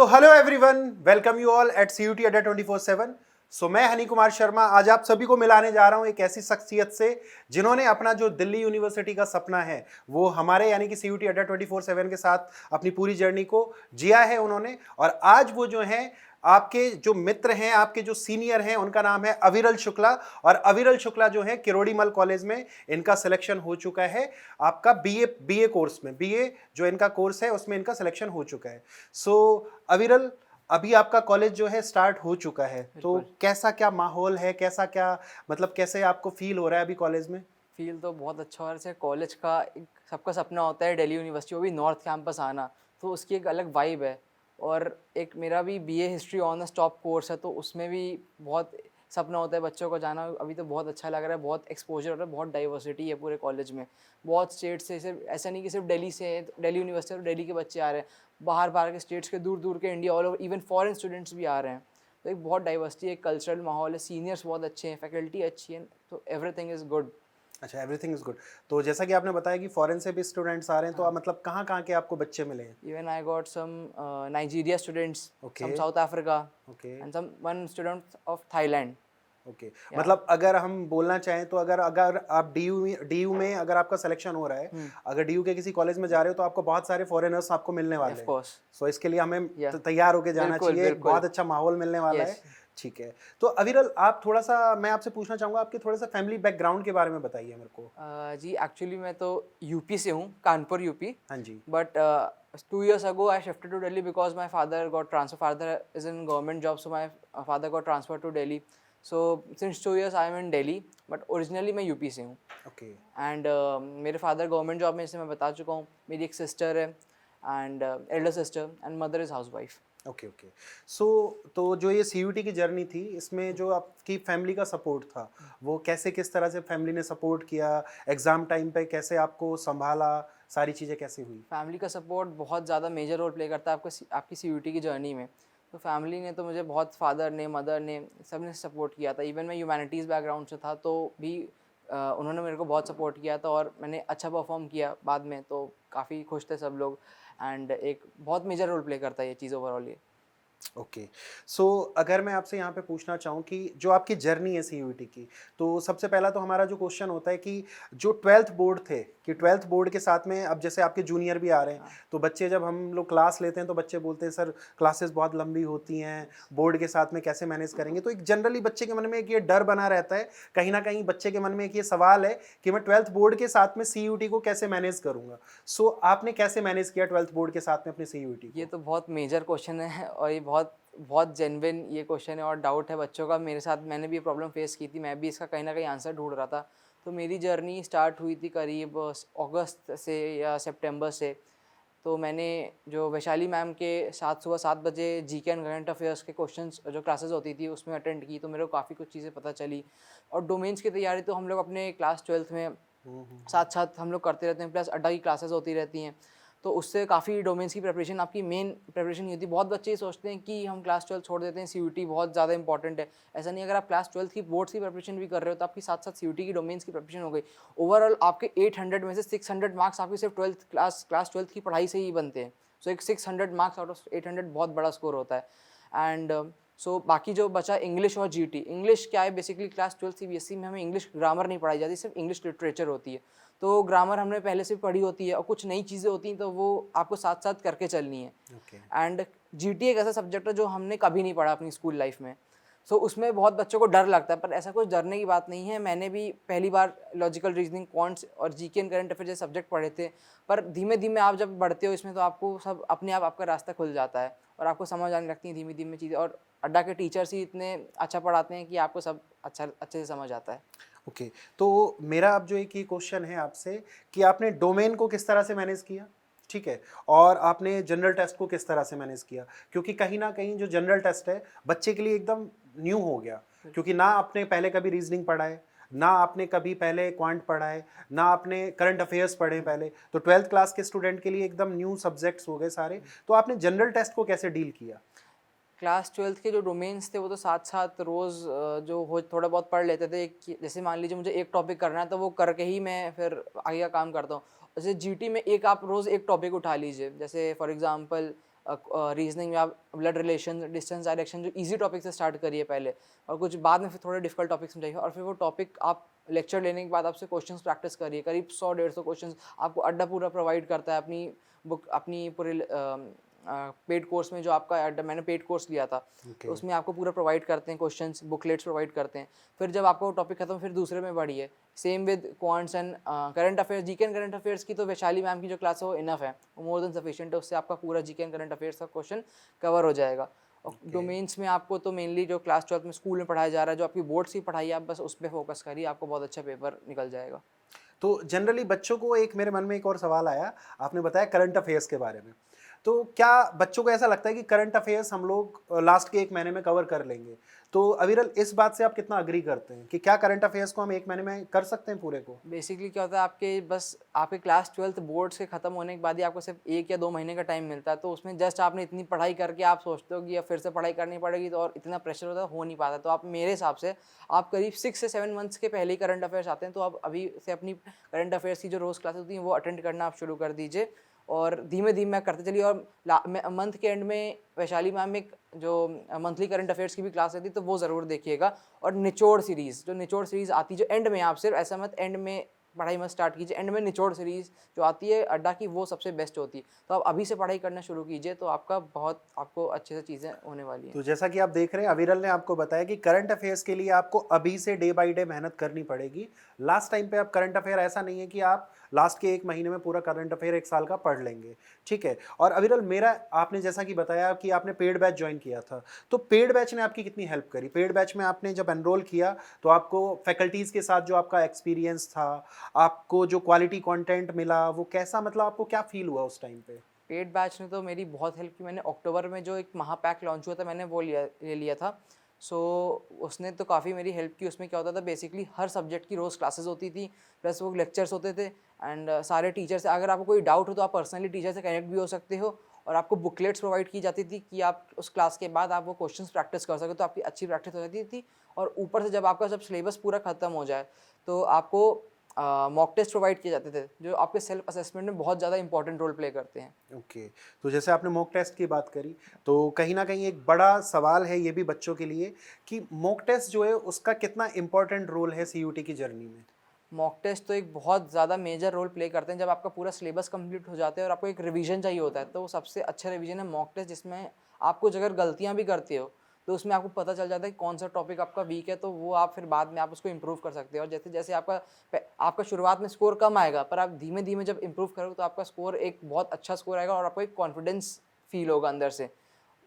Hello everyone, welcome you all at CUT अड्डा 24/7। मैं हनी कुमार शर्मा आज आप सभी को मिलाने जा रहा हूं एक ऐसी शख्सियत से जिन्होंने अपना जो दिल्ली यूनिवर्सिटी का सपना है वो हमारे यानी कि CUT अड्डा 24/7 के साथ अपनी पूरी जर्नी को जिया है उन्होंने। और आज वो जो है आपके जो मित्र हैं, आपके जो सीनियर हैं, उनका नाम है अविरल शुक्ला। और अविरल शुक्ला जो है किरोड़ीमल कॉलेज में इनका सिलेक्शन हो चुका है आपका बीए कोर्स में। बीए जो इनका कोर्स है उसमें इनका सिलेक्शन हो चुका है। अविरल, अभी आपका कॉलेज जो है स्टार्ट हो चुका है, तो कैसा क्या माहौल है, कैसा क्या मतलब कैसे आपको फील हो रहा है अभी कॉलेज में? फील तो बहुत अच्छा हो रहा है। जैसे कॉलेज का एक सबका सपना होता है दिल्ली यूनिवर्सिटी, वो भी नॉर्थ कैंपस आना, तो उसकी एक अलग वाइब है। और एक मेरा भी BA history honours top course है, तो उसमें भी बहुत सपना होता है बच्चों को जाना। अभी तो बहुत अच्छा लग रहा है, बहुत एक्सपोजर हो रहा है, बहुत डाइवर्सिटी है पूरे कॉलेज में, बहुत स्टेट से। सिर्फ ऐसा नहीं कि सिर्फ दिल्ली से है, दिल्ली यूनिवर्सिटी और दिल्ली के बच्चे आ रहे हैं, बाहर के स्टेट्स के, दूर दूर के, India all over, even foreign students भी आ रहे हैं। तो एक बहुत डाइवर्सिटी, एक कल्चरल माहौल है, सीनियर्स बहुत अच्छे हैं, फैकल्टी अच्छी है, तो एवरीथिंग इज़ गुड। अच्छा, एवरीथिंग इज गुड। तो जैसा कि आपने बताया कि फॉरेन से भी स्टूडेंट्स आ रहे हैं, तो हाँ, आप मतलब कहाँ कहाँ के आपको बच्चे मिले हैं? even I got some Nigeria students, okay some South Africa, okay and some one student of Thailand. Okay. Yeah. मतलब अगर हम बोलना चाहें तो अगर अगर आप डीयू में अगर आपका सिलेक्शन हो रहा है, अगर डीयू के किसी कॉलेज में जा रहे हो तो आपको बहुत सारे फॉरेनर्स आपको मिलने वाले Of हैं। course. इसके लिए हमें Yeah. तैयार होके जाना बिल्कुल चाहिए, बिल्कुल। बहुत अच्छा माहौल मिलने वाला Yes. है। ठीक है, तो अविरल आप थोड़ा सा, मैं आपसे पूछना चाहूँगा आपके थोड़ा सा फैमिली बैकग्राउंड के बारे में बताइए मेरे को। जी एक्चुअली मैं तो यूपी से हूँ, कानपुर यूपी। हाँ जी। But 2 years ago I shifted to Delhi because my father got transfer. Father is in government job, so my father got transferred to Delhi. So since 2 years I am in Delhi, but originally मैं UP से हूँ। Okay and मेरे father government job में, जैसे मैं बता चुका हूँ। मेरी एक सिस्टर है, and elder sister, and mother is housewife. Okay okay. So तो जो ये CUT की जर्नी थी, इसमें जो आपकी फैमिली का सपोर्ट था वो कैसे, किस तरह से फैमिली ने सपोर्ट किया, एग्ज़ाम टाइम पे कैसे आपको संभाला, सारी चीज़ें कैसे हुई? फैमिली का सपोर्ट बहुत ज़्यादा मेजर रोल प्ले करता है आपकी CUT की जर्नी में। तो फैमिली ने तो मुझे बहुत, फादर ने, मदर ने, सब ने सपोर्ट किया था। इवन मैं ह्यूमैनिटीज़ बैकग्राउंड से था तो भी उन्होंने मेरे को बहुत सपोर्ट किया था, और मैंने अच्छा परफॉर्म किया बाद में, तो काफ़ी खुश थे सब लोग। एंड एक बहुत मेजर रोल प्ले करता है ये चीज़ ओवरऑल ये। ओके। सो अगर मैं आपसे यहाँ पे पूछना चाहूँ कि जो आपकी जर्नी है CUT की, तो सबसे पहला तो हमारा जो क्वेश्चन होता है कि जो 12th बोर्ड थे, कि 12th बोर्ड के साथ में अब जैसे आपके जूनियर भी आ रहे हैं, हाँ। तो बच्चे जब हम लोग क्लास लेते हैं तो बच्चे बोलते हैं सर क्लासेस बहुत लंबी होती हैं, बोर्ड के साथ में कैसे मैनेज करेंगे? तो एक जनरली बच्चे के मन में एक ये डर बना रहता है, कहीं ना कहीं बच्चे के मन में एक ये सवाल है कि मैं 12th बोर्ड के साथ में CUT को कैसे मैनेज करूँगा। आपने कैसे मैनेज किया 12th बोर्ड के साथ में अपने CUT ये को? तो बहुत मेजर क्वेश्चन है, और ये बहुत बहुत जेन्युइन ये क्वेश्चन है, और डाउट है बच्चों का। मेरे साथ, मैंने भी ये प्रॉब्लम फेस की थी, मैं भी इसका कहीं ना कहीं आंसर ढूंढ रहा था। तो मेरी जर्नी स्टार्ट हुई थी करीब अगस्त से या सितंबर से। तो मैंने जो वैशाली मैम के साथ सुबह 7 बजे GK एंड करंट अफेयर्स के क्वेश्चंस जो क्लासेस होती थी उसमें अटेंड की, तो मेरे को काफ़ी कुछ चीज़ें पता चली। और डोमेन्स की तैयारी तो हम लोग अपने क्लास 12th में साथ साथ हम लोग करते रहते हैं, प्लस अड्डा की क्लासेस होती रहती हैं। तो उससे काफ़ी डोमेन्स की प्रिपरेशन, आपकी मेन प्रिपरेशन नहीं होती। बहुत बच्चे ये सोचते हैं कि हम क्लास 12 छोड़ देते हैं, CUT बहुत ज़्यादा इंपॉर्टेंट है। ऐसा नहीं, अगर आप क्लास 12 की बोर्ड्स की प्रिपरेशन भी कर रहे हो तो आपकी साथ साथ CUT की डोमेन्स की प्रिपरेशन हो गई। ओवरऑल आपके 800 में से 600 मार्क्स आपकी सिर्फ क्लास 12 की पढ़ाई से ही बनते हैं। सो एक 600 मार्क्स आउट ऑफ 800 बहुत बड़ा स्कोर होता है। एंड बाकी जो बचा इंग्लिश और GT। इंग्लिश क्या है, बेसिकली क्लास 12 CBSE में हमें इंग्लिश ग्रामर नहीं पढ़ाई जाती, सिर्फ इंग्लिश लिटरेचर होती है। तो ग्रामर हमने पहले से पढ़ी होती है, और कुछ नई चीज़ें होती हैं तो वो आपको साथ साथ करके चलनी है। ओके एंड GT एक ऐसा सब्जेक्ट है जो हमने कभी नहीं पढ़ा अपनी स्कूल लाइफ में। सो उसमें बहुत बच्चों को डर लगता है, पर ऐसा कुछ डरने की बात नहीं है। मैंने भी पहली बार लॉजिकल रीजनिंग, क्वांट्स और GK एंड करंट अफेयर जैसे सब्जेक्ट पढ़े थे। पर धीमे धीमे आप जब बढ़ते हो इसमें तो आपको सब अपने आप आपका रास्ता खुल जाता है, और आपको समझ आने लगती हैं धीमे धीमे चीज़ें। और अड्डा के टीचर्स ही इतने अच्छा पढ़ाते हैं कि आपको सब अच्छे से समझ आता है। ओके। तो मेरा अब जो एक ये क्वेश्चन है आपसे कि आपने डोमेन को किस तरह से मैनेज किया, ठीक है, और आपने जनरल टेस्ट को किस तरह से मैनेज किया? क्योंकि कहीं ना कहीं जो जनरल टेस्ट है बच्चे के लिए एकदम न्यू हो गया, क्योंकि ना आपने पहले कभी रीजनिंग पढ़ा है, ना आपने कभी पहले क्वांट पढ़ा है, ना आपने करंट अफेयर्स पढ़े पहले, तो 12th क्लास के स्टूडेंट के लिए एकदम न्यू सब्जेक्ट्स हो गए सारे। तो आपने जनरल टेस्ट को कैसे डील किया? क्लास 12th के जो डोमेन्स थे वो तो साथ साथ रोज़ जो हो थोड़ा बहुत पढ़ लेते थे। जैसे मान लीजिए मुझे एक टॉपिक करना है तो वो करके ही मैं फिर आगे का काम करता हूँ। जैसे GT में एक आप रोज़ एक टॉपिक उठा लीजिए, जैसे फॉर एग्जांपल रीजनिंग में आप ब्लड रिलेशन, डिस्टेंस डायरेक्शन, जो इजी टॉपिक से स्टार्ट करिए पहले, और कुछ बाद में फिर थोड़े डिफिकल्ट टॉपिक समझाइए, और फिर वो टॉपिक आप लेक्चर लेने के बाद आपसे क्वेश्चंस प्रैक्टिस करिए। करीब 100-150 क्वेश्चंस आपको अड्डा पूरा प्रोवाइड करता है अपनी बुक, अपनी पूरे पेड कोर्स में। जो आपका अड्डा, मैंने पेड कोर्स लिया था, तो उसमें आपको पूरा प्रोवाइड करते हैं, क्वेश्चंस, बुकलेट्स प्रोवाइड करते हैं। फिर जब आपका वो टॉपिक खत्म, फिर दूसरे में बढ़िए। Same with quants and current affairs, GK and current affairs की तो वैशाली मैम की जो क्लास है वो इनफ है, वो मोर देन सफिशिएंट है। उससे आपका पूरा जीके एंड करंट अफेयर्स का क्वेश्चन कवर हो जाएगा। और डोमेन्स में आपको तो मेनली जो क्लास 12 में स्कूल में पढ़ाया जा रहा है, जो आपकी बोर्ड्स की पढ़ाई है, आप बस उस पर फोकस करिए, आपको बहुत अच्छा पेपर निकल जाएगा। तो जनरली बच्चों को एक मेरे मन में एक और सवाल आया, आपने बताया करंट अफेयर्स के बारे में, तो क्या बच्चों को ऐसा लगता है कि करंट अफेयर्स हम लोग लास्ट के 1 महीने में कवर कर लेंगे? तो अविरल, इस बात से आप कितना अग्री करते हैं कि क्या करंट अफेयर्स को हम 1 महीने में कर सकते हैं पूरे को? बेसिकली क्या होता है, आपके बस आपके क्लास 12th बोर्ड्स के ख़त्म होने के बाद ही आपको सिर्फ 1 या 2 महीने का टाइम मिलता है। तो उसमें जस्ट आपने इतनी पढ़ाई करके आप सोचते हो कि अब फिर से पढ़ाई करनी पड़ेगी, तो और इतना प्रेशर होता है, हो नहीं पाता। तो आप, मेरे हिसाब से आप करीब 6 से 7 मंथ्स के पहले ही करंट अफेयर्स आते हैं, तो आप अभी से अपनी करंट अफेयर्स की जो रोज़ क्लासेस होती हैं वो अटेंड करना आप शुरू कर दीजिए, और धीमे धीमे करते चलिए। और मंथ के एंड में वैशाली मैम एक जो मंथली करंट अफेयर्स की भी क्लास रहती है, तो वो ज़रूर देखिएगा। और निचोड़ सीरीज़, जो निचोड़ सीरीज़ आती है जो एंड में, आप सिर्फ ऐसा मत एंड में पढ़ाई मत स्टार्ट कीजिए, एंड में निचोड़ सीरीज़ जो आती है अड्डा की, वो सबसे बेस्ट होती है। तो आप अभी से पढ़ाई करना शुरू कीजिए, तो आपका बहुत, आपको अच्छे से चीज़ें होने वाली हैं। तो जैसा कि आप देख रहे हैं, अविरल ने आपको बताया कि करंट अफेयर्स के लिए आपको अभी से डे बाय डे मेहनत करनी पड़ेगी। लास्ट टाइम पे आप करंट अफेयर, ऐसा नहीं है कि आप लास्ट के 1 महीने में पूरा करंट अफेयर 1 साल का पढ़ लेंगे, ठीक है। और अविरल, मेरा, आपने जैसा कि बताया कि आपने पेड बैच ज्वाइन किया था, तो पेड बैच ने आपकी कितनी हेल्प करी? पेड बैच में आपने जब एनरोल किया तो आपको फैकल्टीज़ के साथ जो आपका एक्सपीरियंस था, आपको जो क्वालिटी कंटेंट मिला, वो कैसा, मतलब आपको क्या फील हुआ उस टाइम पे? पेड बैच ने तो मेरी बहुत हेल्प की। मैंने अक्टूबर में जो एक महापैक लॉन्च हुआ था, मैंने वो ले लिया था। सो उसने तो काफ़ी मेरी हेल्प की। उसमें क्या होता था, बेसिकली हर सब्जेक्ट की रोज़ क्लासेस होती थी, प्लस वो लेक्चर्स होते थे, एंड सारे टीचर से, अगर आपको कोई डाउट हो तो आप पर्सनली टीचर से कनेक्ट भी हो सकते हो। और आपको बुकलेट्स प्रोवाइड की जाती थी कि आप उस क्लास के बाद आप वो क्वेश्चंस प्रैक्टिस कर सको, तो आपकी अच्छी प्रैक्टिस हो जाती थी। और ऊपर से जब आपका सिलेबस पूरा ख़त्म हो जाए, तो आपको मॉक टेस्ट प्रोवाइड किए जाते थे, जो आपके सेल्फ असेसमेंट में बहुत ज़्यादा इंपॉर्टेंट रोल प्ले करते हैं। ओके। तो जैसे आपने मॉक टेस्ट की बात करी, तो कहीं ना कहीं एक बड़ा सवाल है ये भी बच्चों के लिए कि मॉक टेस्ट जो है उसका कितना इंपॉर्टेंट रोल है सीयूटी की जर्नी में? मॉक टेस्ट तो एक बहुत ज़्यादा मेजर रोल प्ले करते हैं। जब आपका पूरा सिलेबस कंप्लीट हो जाता है और आपको एक रिवीजन चाहिए होता है, तो वो सबसे अच्छा रिवीजन है मॉक टेस्ट, जिसमें आप कुछ अगर गलतियाँ भी करते हो, तो उसमें आपको पता चल जाता है कि कौन सा टॉपिक आपका वीक है, तो वो आप फिर बाद में आप उसको इम्प्रूव कर सकते हो। और जैसे जैसे आपका शुरुआत में स्कोर कम आएगा, पर आप धीमे धीमे जब इम्प्रूव करोगे, तो आपका स्कोर एक बहुत अच्छा स्कोर आएगा, और आपको एक कॉन्फिडेंस फील होगा अंदर से।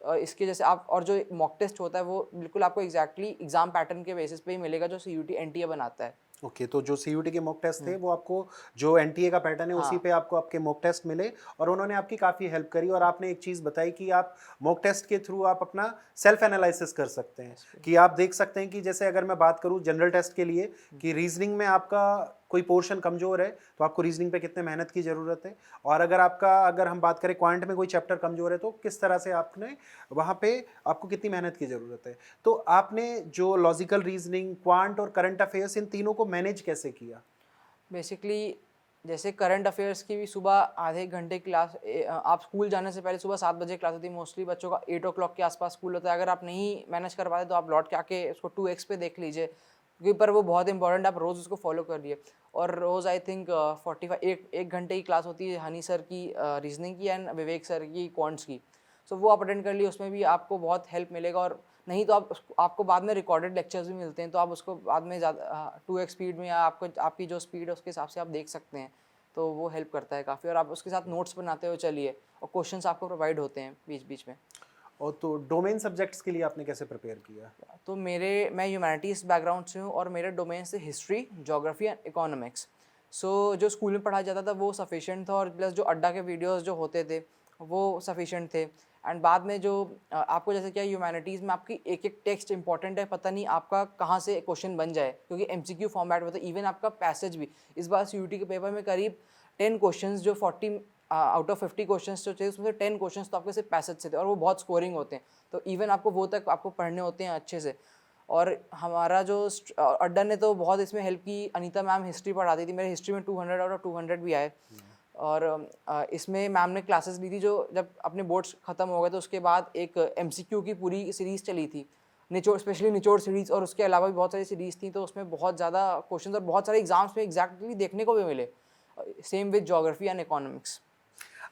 इसके जैसे आप, और जो मॉक टेस्ट होता है वो बिल्कुल आपको एग्जैक्टली एग्जाम पैटर्न के बेसिस पे ही मिलेगा, जो सीयूटी एनटीए बनाता है। ओके, तो जो सीयूटी के मॉक टेस्ट थे वो आपको, जो एनटीए का पैटर्न है उसी हाँ। पे आपको आपके मॉक टेस्ट मिले, और उन्होंने आपकी काफ़ी हेल्प करी। और आपने एक चीज़ बताई कि आप मॉक टेस्ट के थ्रू आप अपना सेल्फ एनालिसिस कर सकते हैं, कि आप देख सकते हैं कि जैसे अगर मैं बात करूं जनरल टेस्ट के लिए, कि रीजनिंग में आपका कोई पोर्शन कमज़ोर है तो आपको रीजनिंग पे कितने मेहनत की ज़रूरत है, और अगर हम बात करें क्वांट में कोई चैप्टर कमज़ोर है तो किस तरह से आपने वहाँ पे आपको कितनी मेहनत की ज़रूरत है। तो आपने जो लॉजिकल रीजनिंग, क्वांट और करंट अफेयर्स, इन तीनों को मैनेज कैसे किया? बेसिकली जैसे करंट अफेयर्स की भी सुबह आधे एक घंटे क्लास, आप स्कूल जाने से पहले सुबह 7 बजे क्लास होती है। मोस्टली बच्चों का 8 o'clock के आसपास स्कूल होता है। अगर आप नहीं मैनेज कर पाते तो आप लौट के आके उसको 2x पे देख लीजिए, क्योंकि पर वो बहुत इंपॉर्टेंट, आप रोज़ उसको फॉलो कर लिए। और रोज़ आई थिंक 45 एक घंटे की क्लास होती है हनी सर की रीजनिंग की, एंड विवेक सर की क्वांट्स की। सो वो आप अटेंड कर लिए, उसमें भी आपको बहुत हेल्प मिलेगा। और नहीं तो आपको बाद में रिकॉर्डेड लेक्चर्स भी मिलते हैं, तो आप उसको बाद में ज़्यादा 2x स्पीड में, या आपको आपकी जो स्पीड है उसके हिसाब से आप देख सकते हैं। तो वो हेल्प करता है काफ़ी, और आप उसके साथ नोट्स बनाते हुए चलिए, और क्वेश्चंस आपको प्रोवाइड होते हैं बीच बीच में। और तो डोमेन सब्जेक्ट्स के लिए आपने कैसे प्रिपेयर किया? तो मैं ह्यूमैनिटीज़ बैकग्राउंड से हूँ, और मेरे डोमेन से हिस्ट्री, ज्योग्राफी एंड इकोनॉमिक्स। सो जो स्कूल में पढ़ाया जाता था वो सफिशिएंट था, और प्लस जो अड्डा के वीडियोस जो होते थे वो सफिशिएंट थे। एंड बाद में जो आपको जैसे क्या, ह्यूमैनिटीज़ में आपकी एक एक टेक्स्ट इंपॉर्टेंट है, पता नहीं आपका कहाँ से क्वेश्चन बन जाए, क्योंकि एमसीक्यू फॉर्मेट में होता है। इवन आपका पैसेज भी, इस बार सीयूटी के पेपर में करीब 10 क्वेश्चंस, जो 40 आउट ऑफ 50 क्वेश्चंस जो थे, उसमें से 10 क्वेश्चंस तो आपके सिर्फ पैसेज से थे, और वो बहुत स्कोरिंग होते हैं। तो इवन आपको वो तक आपको पढ़ने होते हैं अच्छे से। और हमारा जो अड्डा ने तो बहुत इसमें हेल्प की। अनीता मैम हिस्ट्री पढ़ाती थी, मेरे हिस्ट्री में 200 आउट ऑफ 200 भी आए। और इसमें मैम ने क्लासेस ली थी, जो जब अपने बोर्ड्स ख़त्म हो गए तो उसके बाद एक एमसीक्यू की पूरी सीरीज़ चली थी, निचोड़, स्पेशली निचोड़ सीरीज़, और उसके अलावा भी बहुत सारी सीरीज़ थी, तो उसमें बहुत ज़्यादा क्वेश्चंस और बहुत सारे एग्जाम्स में एग्जैक्टली देखने को भी मिले। Same with geography and economics.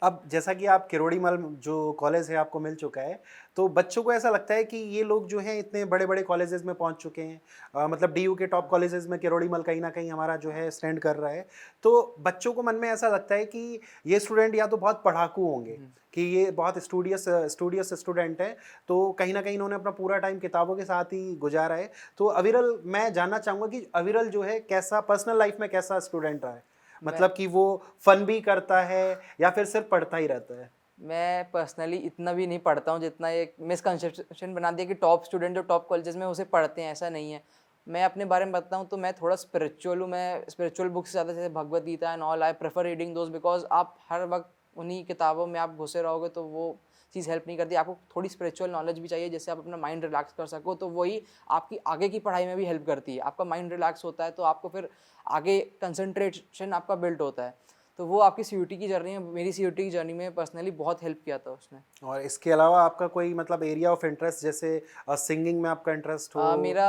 अब जैसा कि आप किरोड़ीमल जो कॉलेज है आपको मिल चुका है, तो बच्चों को ऐसा लगता है कि ये लोग जो हैं इतने बड़े-बड़े कॉलेजेस में पहुंच चुके हैं। मतलब डीयू के टॉप कॉलेजेस में किरोड़ीमल कहीं न कहीं हमारा जो है स्टैंड कर रहा है। तो बच्चों को मन में ऐसा लगता है कि ये स्टूडेंट या तो बहुत पढ़ाकू होंगे, कि ये बहुत स्टूडियस स्टूडेंट हैं, तो कहीं न कहीं इन्होंने अपना पूरा टाइम किताबों के साथ ही गुज़ारा है। तो अविरल, मैं जानना चाहूँगा कि अविरल जो है कैसा पर्सनल लाइफ़ में कैसा स्टूडेंट रहा है? मतलब कि वो फन भी करता है या फिर सिर्फ पढ़ता ही रहता है? मैं पर्सनली इतना भी नहीं पढ़ता हूँ जितना एक मिसकंसेप्शन बना दिया कि टॉप स्टूडेंट जो टॉप कॉलेजेस में उसे पढ़ते हैं, ऐसा नहीं है। मैं अपने बारे में बताऊँ तो मैं थोड़ा स्पिरिचुअल हूँ, मैं स्पिरिचुअल बुक्स ज़्यादा, जैसे Bhagavad Gita and all, I prefer reading those, because आप हर वक्त उन्हीं किताबों में आप घुसे रहोगे तो वो चीज़ हेल्प नहीं करती। आपको थोड़ी स्पिरिचुअल नॉलेज भी चाहिए जिससे आप अपना माइंड रिलैक्स कर सको, तो वही आपकी आगे की पढ़ाई में भी हेल्प करती है। आपका माइंड रिलैक्स होता है तो आपको फिर आगे कंसंट्रेशन आपका बिल्ड होता है। तो वो आपकी सीयूटी की जर्नी में, मेरी सीयूटी की जर्नी में पर्सनली बहुत हेल्प किया था उसने। और इसके अलावा आपका कोई मतलब एरिया ऑफ इंटरेस्ट, जैसे सिंगिंग में आपका इंटरेस्ट हो? मेरा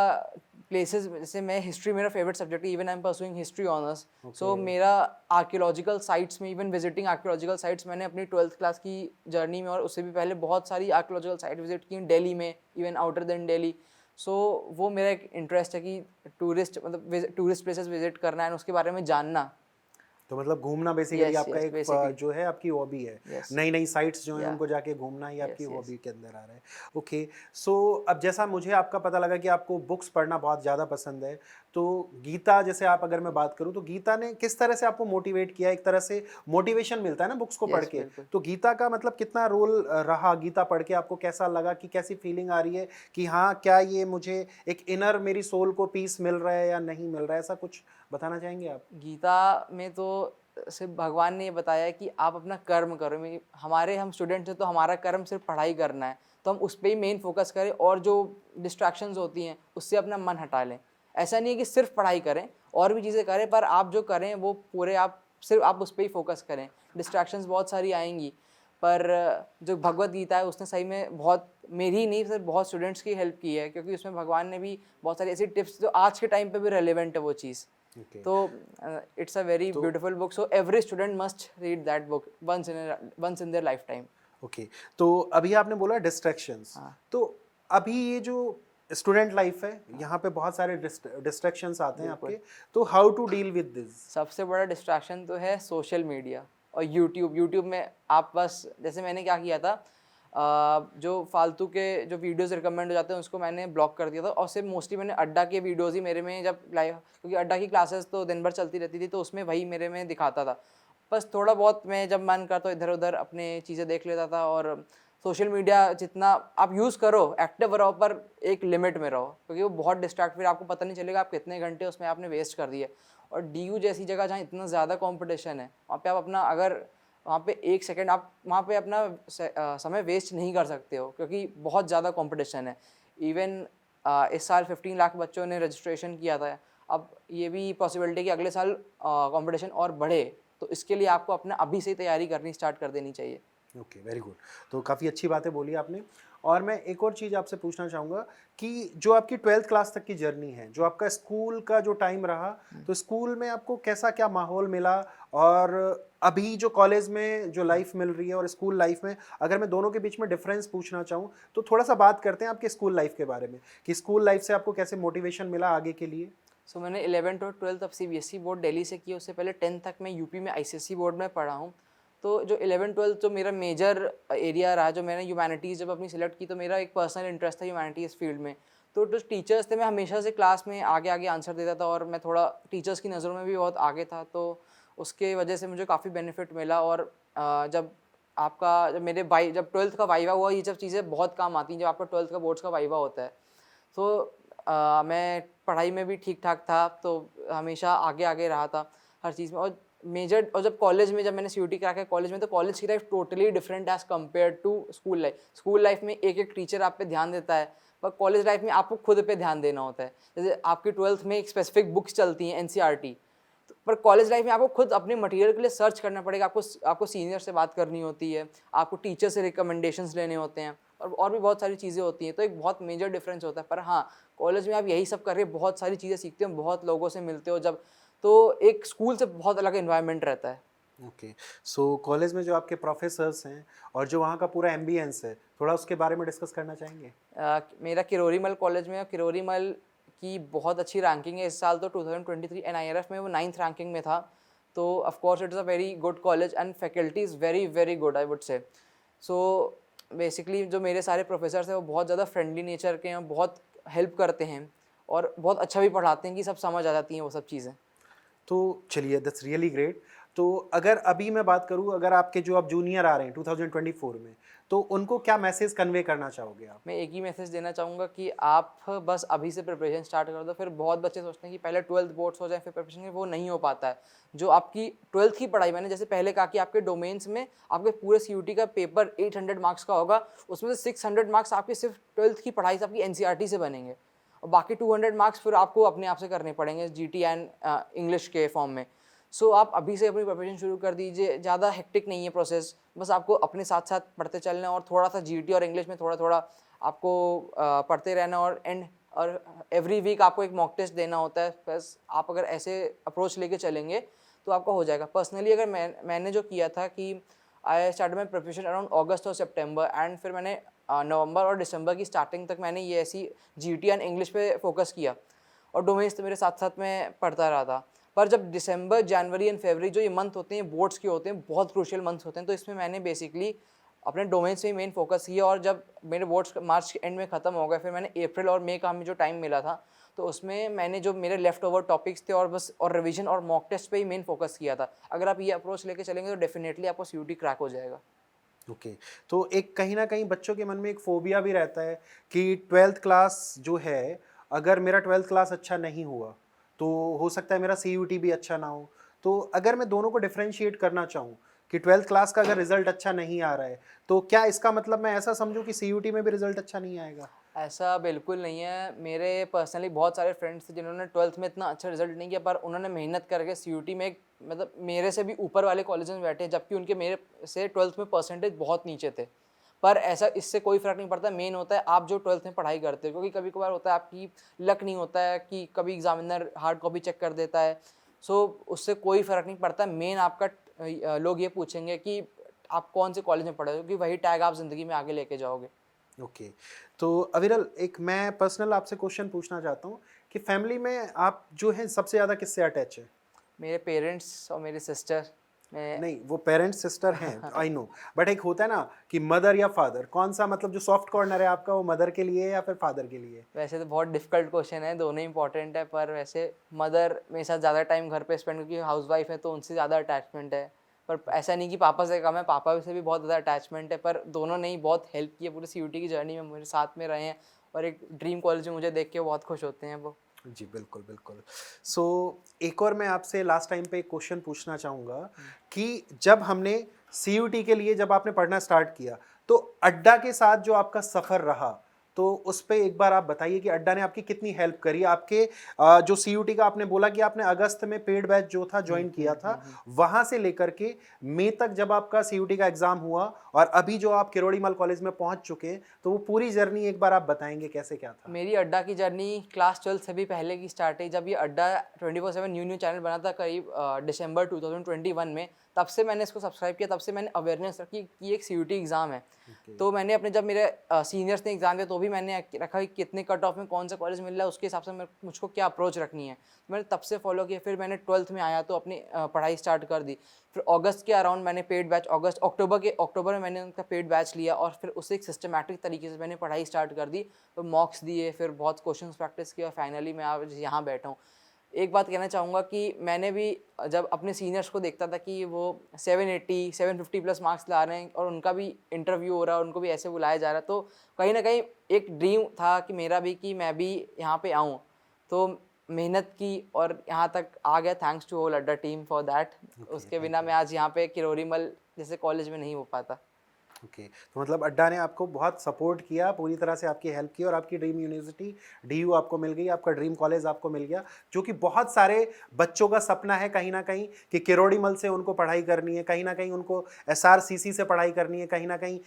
प्लेसेस, जैसे मैं हिस्ट्री, मेरा फेवरेट सब्जेक्ट है, even I am pursuing history honours. So okay. मेरा आर्कियोलॉजिकल साइट्स में, इवन विजिटिंग आर्कियोलॉजिकल साइट्स, मैंने अपनी 12th क्लास की जर्नी में और उससे भी पहले बहुत सारी आर्कियोलॉजिकल साइट विजिट की दिल्ली में, इवन आउटर देन दिल्ली। सो वो मेरा एक इंटरेस्ट है कि टूरिस्ट, मतलब टूरिस्ट प्लेसेस विजिट करना है उसके बारे में जानना। तो मतलब घूमना बेसिकली यस आपका यस एक बेसिकली। जो है आपकी हॉबी है। यस। नई नई साइट्स जो हैं या। उनको जाके घूमना ही आपकी यस यस। हॉबी के अंदर आ रहा है। ओके। सो अब जैसा मुझे आपका पता लगा कि आपको बुक्स पढ़ना बहुत ज़्यादा पसंद है, तो गीता, जैसे आप अगर मैं बात करूँ तो गीता ने किस तरह से आपको मोटिवेट किया? एक तरह से मोटिवेशन मिलता है ना बुक्स को पढ़ यस के, बिल्कुल। तो गीता का मतलब कितना रोल रहा गीता पढ़ के? आपको कैसा लगा, कि कैसी फीलिंग आ रही है कि हाँ, क्या ये मुझे एक इनर मेरी सोल को पीस मिल रहा है या नहीं मिल रहा है? ऐसा कुछ बताना चाहेंगे आप? गीता में तो सिर्फ भगवान ने ये बताया है कि आप अपना कर्म करो। हमारे, हम स्टूडेंट्स हैं तो हमारा कर्म सिर्फ पढ़ाई करना है, तो हम उस पर ही मेन फोकस करें और जो डिस्ट्रैक्शंस होती हैं उससे अपना मन हटा लें। ऐसा नहीं है कि सिर्फ पढ़ाई करें, और भी चीज़ें करें, पर आप जो करें वो पूरे आप सिर्फ आप उस पर ही फोकस करें। डिस्ट्रैक्शंस बहुत सारी आएंगी, पर जो भगवत गीता है उसने सही में बहुत, मेरी ही नहीं सिर्फ बहुत स्टूडेंट्स की हेल्प की है, क्योंकि उसमें भगवान ने भी बहुत सारी ऐसी टिप्स जो आज के टाइम पे भी रेलेवेंट है वो चीज़। ओके। तो इट्स अ वेरी तो beautiful book, so every student must read that book once in their lifetime. Okay. तो अभी आपने बोला डिस्ट्रैक्शंस, हाँ तो अभी ये जो स्टूडेंट लाइफ है, यहाँ पे बहुत सारे डिस्ट्रैक्शंस आते हैं बिल्कुल। आपके, तो how to deal with this? सबसे बड़ा डिस्ट्रैक्शन तो है सोशल मीडिया और यूट्यूब। यूट्यूब में आप बस, जैसे मैंने क्या किया था, जो फालतू के जो वीडियोस रिकमेंड हो जाते हैं उसको मैंने ब्लॉक कर दिया था, और सिर्फ मोस्टली मैंने अड्डा के वीडियोस ही मेरे में, जब लाइव, क्योंकि अड्डा की क्लासेस तो दिन भर चलती रहती थी, तो उसमें वही मेरे में दिखाता था। बस थोड़ा बहुत मैं जब मन करता इधर उधर अपने चीज़ें देख लेता था। और सोशल मीडिया जितना आप यूज़ करो, एक्टिव रहो, पर एक लिमिट में रहो, क्योंकि वो बहुत डिस्ट्रैक्ट, फिर आपको पता नहीं चलेगा आप कितने घंटे उसमें आपने वेस्ट कर दिए। और डीयू जैसी जगह जहाँ इतना ज़्यादा कंपटीशन है, वहाँ पे आप अपना, अगर वहाँ पे एक सेकंड आप वहाँ पे अपना समय वेस्ट नहीं कर सकते हो, क्योंकि बहुत ज़्यादा कंपटीशन है। इवन इस साल 15 लाख बच्चों ने रजिस्ट्रेशन किया था। अब ये भी पॉसिबिलिटी कि अगले साल कंपटीशन और बढ़े, तो इसके लिए आपको अपना अभी से ही तैयारी करनी स्टार्ट कर देनी चाहिए। Okay, very good. तो काफ़ी अच्छी बातें बोली आपने। और मैं एक और चीज़ आपसे पूछना चाहूँगा कि जो आपकी 12th क्लास तक की जर्नी है, जो आपका स्कूल का जो टाइम रहा, तो स्कूल में आपको कैसा क्या माहौल मिला? और अभी जो कॉलेज में जो लाइफ मिल रही है और स्कूल लाइफ में, अगर मैं दोनों के बीच में डिफरेंस पूछना चाहूँ, तो थोड़ा-सा बात करते हैं आपके स्कूल लाइफ के बारे में, कि स्कूल लाइफ से आपको कैसे मोटिवेशन मिला आगे के लिए? सो मैंने 11th और 12th अब सीबीएसई बोर्ड दिल्ली से की, उससे पहले 10th तक मैं यूपी में आईसीएसई बोर्ड में पढ़ा हूँ। तो जो 11th-12th जो मेरा मेजर एरिया रहा, जो मैंने ह्यूमैनिटीज़ जब अपनी सिलेक्ट की, तो मेरा एक पर्सनल इंटरेस्ट था ह्यूमैनिटीज़ फील्ड में। तो जो टीचर्स थे, मैं हमेशा से क्लास में आगे आगे आंसर देता था, और मैं थोड़ा टीचर्स की नज़रों में भी बहुत आगे था, तो उसके वजह से मुझे काफ़ी बेनिफिट मिला। और जब 12th का वाइवा हुआ, ये सब चीज़ें बहुत काम आती हैं जब आपका 12th का बोर्ड्स का वाइवा होता है। तो मैं पढ़ाई में भी ठीक ठाक था, तो हमेशा आगे आगे रहा था हर चीज़ में। और जब कॉलेज में, जब मैंने सीयूटी करा के कॉलेज में, तो कॉलेज की life totally different as compare to school life. School life में एक एक टीचर आप पे ध्यान देता है, पर कॉलेज लाइफ में आपको खुद पे ध्यान देना होता है। जैसे आपकी 12th में एक स्पेसिफिक बुक्स चलती हैं, एनसीईआरटी, पर कॉलेज लाइफ में आपको खुद अपने मटेरियल के लिए सर्च करना पड़ेगा, आपको सीनियर से बात करनी होती है, आपको टीचर से रिकमेंडेशंस लेने होते हैं, और भी बहुत सारी चीज़ें होती हैं। तो एक बहुत मेजर डिफरेंस होता है। पर हाँ, कॉलेज में आप यही सब करके बहुत सारी चीज़ें सीखते हो, बहुत लोगों से मिलते हो जब, तो एक स्कूल से बहुत अलग एनवायरनमेंट रहता है। ओके, सो कॉलेज में जो आपके प्रोफेसर्स हैं और जो वहाँ का पूरा एम्बियंस है, थोड़ा उसके बारे में डिस्कस करना चाहेंगे? मेरा किरोरीमल कॉलेज में है। किरोरीमल की बहुत अच्छी रैंकिंग है इस साल, तो 2023 एनआईआरएफ में वो 9th रैंकिंग में था। तो of course it is a very good college and faculty is very very good, I would say. So basically जो मेरे सारे प्रोफेसर्स हैं वो बहुत ज़्यादा फ्रेंडली नेचर के हैं, बहुत हेल्प करते हैं और बहुत अच्छा भी पढ़ाते हैं कि सब समझ आ जाती हैं वो सब चीज़ें। तो चलिए, दैट्स रियली ग्रेट। तो अगर अभी मैं बात करूँ, अगर आपके जो अब जूनियर आ रहे हैं 2024 में, तो उनको क्या मैसेज कन्वे करना चाहोगे आप? मैं एक ही मैसेज देना चाहूँगा कि आप बस अभी से प्रिपरेशन स्टार्ट कर दो। फिर बहुत बच्चे सोचते हैं कि पहले 12th बोर्ड्स हो जाए फिर प्रिपरेशन, वो नहीं हो पाता है। जो आपकी 12th की पढ़ाई, मैंने जैसे पहले कहा कि आपके डोमेन्स में आपके पूरे सीयूटी का पेपर 800 मार्क्स का होगा, उसमें से 600 मार्क्स आपके सिर्फ 12th की पढ़ाई से, आपकी एनसीईआरटी से बनेंगे, और बाकी 200 मार्क्स फिर आपको अपने आप से करने पड़ेंगे जीटी एंड इंग्लिश के फॉर्म में। सो आप अभी से अपनी प्रिपरेशन शुरू कर दीजिए। ज़्यादा हेक्टिक नहीं है प्रोसेस, बस आपको अपने साथ साथ पढ़ते चलना है और थोड़ा सा जीटी और इंग्लिश में थोड़ा थोड़ा आपको पढ़ते रहना, और एवरी वीक आपको एक मॉक टेस्ट देना होता है। बस आप अगर ऐसे अप्रोच लेके चलेंगे तो आपका हो जाएगा। पर्सनली अगर मैंने जो किया था कि I start my preparation around August और सितंबर, एंड फिर मैंने नवंबर और दिसंबर की स्टार्टिंग तक मैंने ये ऐसी जीटी एंड इंग्लिश पे फोकस किया, और डोमेन्स तो मेरे साथ साथ मैं पढ़ता रहा था। पर जब दिसंबर, जनवरी एंड फरवरी जो ये मंथ होते हैं, बोर्ड्स के होते हैं, बहुत क्रूशियल मंथ्स होते हैं, तो इसमें मैंने बेसिकली अपने डोमेन्स में मेन फोकस किया। और जब मेरे बोर्ड्स मार्च के एंड में ख़त्म हो गए, फिर मैंने अप्रैल और मई का हमें जो टाइम मिला था, तो उसमें मैंने जो मेरे लेफ्ट ओवर टॉपिक्स थे और बस और रिवीजन और मॉक टेस्ट पे ही मेन फोकस किया था। अगर आप ये अप्रोच लेके चलेंगे तो डेफिनेटली आपको सीयूटी क्रैक हो जाएगा। ओके, तो एक कहीं न कहीं बच्चों के मन में एक फ़ोबिया भी रहता है कि 12th क्लास जो है, अगर मेरा 12th क्लास अच्छा नहीं हुआ, तो हो सकता है मेरा सीयूटी भी अच्छा ना हो। तो अगर मैं दोनों को डिफरेंशिएट करना चाहूँ कि 12th क्लास का अगर रिज़ल्ट अच्छा नहीं आ रहा है, तो क्या इसका मतलब मैं ऐसा समझूँ कि सीयूटी में भी रिज़ल्ट अच्छा नहीं आएगा? ऐसा बिल्कुल नहीं है। मेरे पर्सनली बहुत सारे फ्रेंड्स थे जिन्होंने 12th में इतना अच्छा रिजल्ट नहीं किया, पर उन्होंने मेहनत करके सीयूटी में मतलब मेरे से भी ऊपर वाले कॉलेज में बैठे, जबकि उनके मेरे से 12th में परसेंटेज बहुत नीचे थे। पर ऐसा, इससे कोई फ़र्क नहीं पड़ता। मेन होता है आप जो 12th में पढ़ाई करते हो, क्योंकि कभी कभार होता है आपकी लक नहीं होता है कि कभी एग्जामिनर हार्ड कॉपी चेक कर देता है। सो उससे कोई फ़र्क नहीं पड़ता। मेन आपका लोग ये पूछेंगे कि आप कौन से कॉलेज में पढ़े हो, क्योंकि वही टैग आप ज़िंदगी में आगे लेके जाओगे। ओके, तो अविरल, एक मैं पर्सनल आपसे क्वेश्चन पूछना चाहता हूँ कि फैमिली में आप जो हैं सबसे ज़्यादा किससे अटैच हैं? मेरे पेरेंट्स और मेरी सिस्टर। मैं नहीं, वो पेरेंट्स सिस्टर हैं, आई नो, बट एक होता है ना कि मदर या फादर, कौन-सा मतलब जो सॉफ्ट कॉर्नर है आपका, वो मदर के लिए है या फिर फादर के लिए? वैसे तो बहुत डिफिकल्ट क्वेश्चन है, दोनों इंपॉर्टेंट है, पर वैसे मदर मेरे साथ ज़्यादा टाइम घर पे स्पेंड, क्योंकि हाउसवाइफ है तो उनसे ज़्यादा अटैचमेंट है। पर ऐसा नहीं कि पापा से कम है, पापा से भी बहुत ज़्यादा अटैचमेंट है, पर दोनों ने ही बहुत हेल्प की है पूरी सीयूटी की जर्नी में, मेरे साथ में रहे हैं, और एक ड्रीम कॉलेज में मुझे देख के बहुत खुश होते हैं वो। जी, बिल्कुल, बिल्कुल। सो एक और मैं आपसे लास्ट टाइम पे एक क्वेश्चन पूछना चाहूँगा कि जब हमने सीयूटी के लिए जब आपने पढ़ना स्टार्ट किया, तो अड्डा के साथ जो आपका सफ़र रहा, तो उस पे एक बार आप बताइए कि अड्डा ने आपकी कितनी हेल्प करी? आपके जो सीयूटी का आपने बोला कि आपने अगस्त में पेड बैच जो था जॉइन किया था, वहाँ से लेकर के मई तक जब आपका सीयूटी का एग्ज़ाम हुआ और अभी जो आप किरोड़ीमल कॉलेज में पहुँच चुके हैं, तो वो पूरी जर्नी एक बार आप बताएँगे कैसे क्या था? मेरी अड्डा की जर्नी क्लास 12 से भी पहले की स्टार्ट है। जब ये अड्डा 24/7 न्यू चैनल बना था करीब दिसंबर 2021 में, तब से मैंने इसको सब्सक्राइब किया, तब से मैंने अवेयरनेस रखी कि एक सीयूटी एग्ज़ाम है। ओके। तो मैंने अपने, जब मेरे सीनियर्स ने एग्ज़ाम दिया तो भी मैंने रखा कि कितने कट ऑफ में कौन सा कॉलेज मिल रहा है, उसके हिसाब से मुझको क्या अप्रोच रखनी है। मैंने तब से फॉलो किया। फिर मैंने 12th में आया तो अपनी पढ़ाई स्टार्ट कर दी। फिर अगस्त के अराउंड मैंने पेड बैच, अक्टूबर में मैंने उनका पेड बैच लिया, और फिर उससे एक सिस्टमैटिक तरीके से मैंने पढ़ाई स्टार्ट कर दी। तो मॉक्स दिए, फिर बहुत क्वेश्चंस प्रैक्टिस किया, फाइनली मैं आज यहाँ बैठा हूँ। एक बात कहना चाहूँगा कि मैंने भी जब अपने सीनियर्स को देखता था कि वो 780 750 प्लस मार्क्स ला रहे हैं और उनका भी इंटरव्यू हो रहा है, उनको भी ऐसे बुलाया जा रहा है, तो कहीं ना कहीं एक ड्रीम था कि मेरा भी, कि मैं भी यहाँ पे आऊँ। तो मेहनत की और यहाँ तक आ गया, थैंक्स टू होल अड्डा टीम फॉर दैट। ओके, उसके थैंक बिना यू। मैं आज यहाँ पे किरोरीमल जैसे कॉलेज में नहीं हो पाता। ओके, तो मतलब अड्डा ने आपको बहुत सपोर्ट किया, पूरी तरह से आपकी हेल्प की और आपकी ड्रीम यूनिवर्सिटी डीयू आपको मिल गई, आपका ड्रीम कॉलेज आपको मिल गया, जो कि बहुत सारे बच्चों का सपना है कहीं ना कहीं कि किरोड़ीमल से उनको पढ़ाई करनी है, कहीं ना कहीं उनको एसआरसीसी से पढ़ाई करनी है, कहीं ना कहीं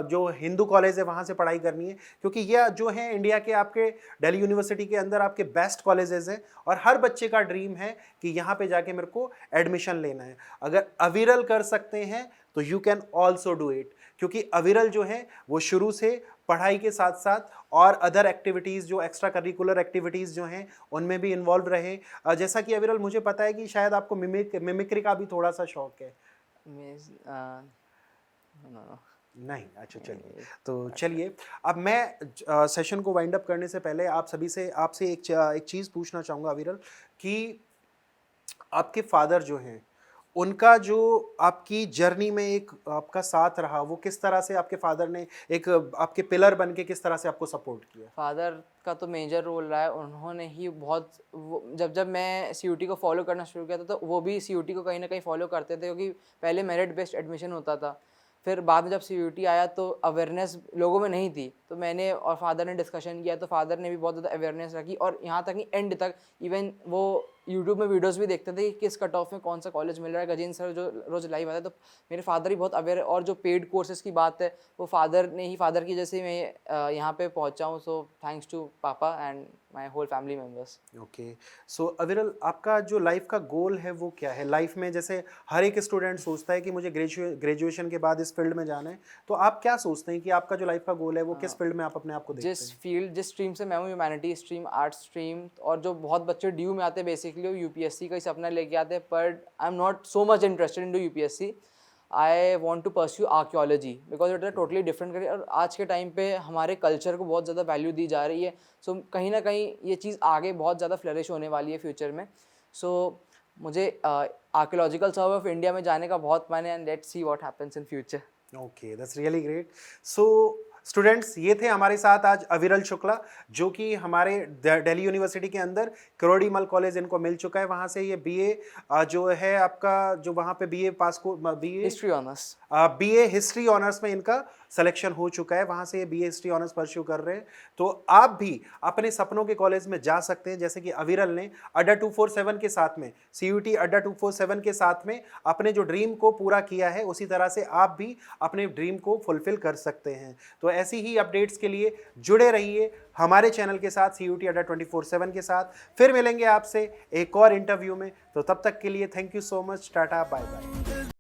जो हिंदू कॉलेज है वहाँ से पढ़ाई करनी है, क्योंकि ये जो है इंडिया के आपके दिल्ली यूनिवर्सिटी के अंदर आपके बेस्ट कॉलेजेस हैं और हर बच्चे का ड्रीम है कि यहाँ पे जाके मेरे को एडमिशन लेना है। अगर अविरल कर सकते हैं तो you can also do it, क्योंकि अविरल जो है वो शुरू से पढ़ाई के साथ साथ और अदर एक्टिविटीज़ जो एक्स्ट्रा करिकुलर एक्टिविटीज़ जो हैं उनमें भी इन्वॉल्व रहे। जैसा कि अविरल मुझे पता है कि शायद आपको मिमिक्री का भी थोड़ा सा शौक है। नहीं, अच्छा चलिए, तो चलिए अब मैं सेशन को वाइंड अप करने से पहले आपसे एक चीज़ पूछना चाहूँगा अविरल कि आपके फादर जो हैं उनका जो आपकी जर्नी में एक आपका साथ रहा, वो किस तरह से आपके फादर ने एक आपके पिलर बन के किस तरह से आपको सपोर्ट किया? फादर का तो मेजर रोल रहा है, उन्होंने ही बहुत जब मैं सीयूटी को फॉलो करना शुरू किया था तो वो भी सीयूटी को कहीं ना कहीं फॉलो करते थे, क्योंकि पहले मेरिट बेस्ड एडमिशन होता था, फिर बाद में जब सीयूटी आया तो अवेयरनेस लोगों में नहीं थी, तो मैंने और फादर ने डिस्कशन किया तो फादर ने भी बहुत ज़्यादा अवेयरनेस रखी और यहाँ तक कि एंड तक इवन वो यूट्यूब में वीडियोस भी देखते थे कि किस कट ऑफ में कौन सा कॉलेज मिल रहा है। गजेंद्र सर जो रोज़ लाइव आते हैं, तो मेरे फादर ही बहुत अवेयर है। और जो पेड कोर्सेज की बात है वो फादर की जैसे मैं यहाँ पे पहुँचा हूँ, so thanks to papa and my whole family members. Okay, so Aviral आपका जो लाइफ का गोल है वो क्या है लाइफ में? जैसे हर एक स्टूडेंट सोचता है कि मुझे ग्रेजुएशन के बाद इस फील्ड में जाना है, तो आप क्या सोचते हैं कि आपका जो लाइफ का गोल है वो किस फील्ड में आप अपने आप को देखते हैं? जिस स्ट्रीम से मैं हूँ, ह्यूमैनिटी स्ट्रीम, आर्ट्स स्ट्रीम, और जो बहुत बच्चे ड्यू में आते हैं बेसिकली वो यूपीएससी का ही सपना लेके आते हैं, but I am not so much interested in to UPSC. I want to pursue archaeology because it is a totally different career, और आज के टाइम पे हमारे कल्चर को बहुत ज़्यादा वैल्यू दी जा रही है। सो कहीं ना कहीं ये चीज़ आगे बहुत ज़्यादा फ्लरिश होने वाली है फ्यूचर में। सो मुझे आर्कियोलॉजिकल सर्वे ऑफ इंडिया में जाने का बहुत मन है, and let's see what happens in future. Okay, that's really great. So students, ये थे हमारे साथ आज अविरल शुक्ला, जो कि हमारे दिल्ली यूनिवर्सिटी के अंदर किरोड़ीमल कॉलेज इनको मिल चुका है, वहाँ से ये बीए जो है आपका, जो वहाँ पे बीए पास को BA history honours BA history honours में इनका सिलेक्शन हो चुका है, वहाँ से ये बीए हिस्ट्री ऑनर्स परस्यू कर रहे हैं। तो आप भी अपने सपनों के कॉलेज में जा सकते हैं, जैसे कि अविरल ने अड्डा 247 के साथ में, सीयूटी अड्डा 247 के साथ में अपने जो ड्रीम को पूरा किया है, उसी तरह से आप भी अपने ड्रीम को फुलफिल कर सकते हैं। तो ऐसी ही अपडेट्स के लिए जुड़े रहिए हमारे चैनल के साथ, सीयूटी अड्डा 24/7 के साथ। फिर मिलेंगे आपसे एक और इंटरव्यू में, तो तब तक के लिए thank you so much, tata, bye bye.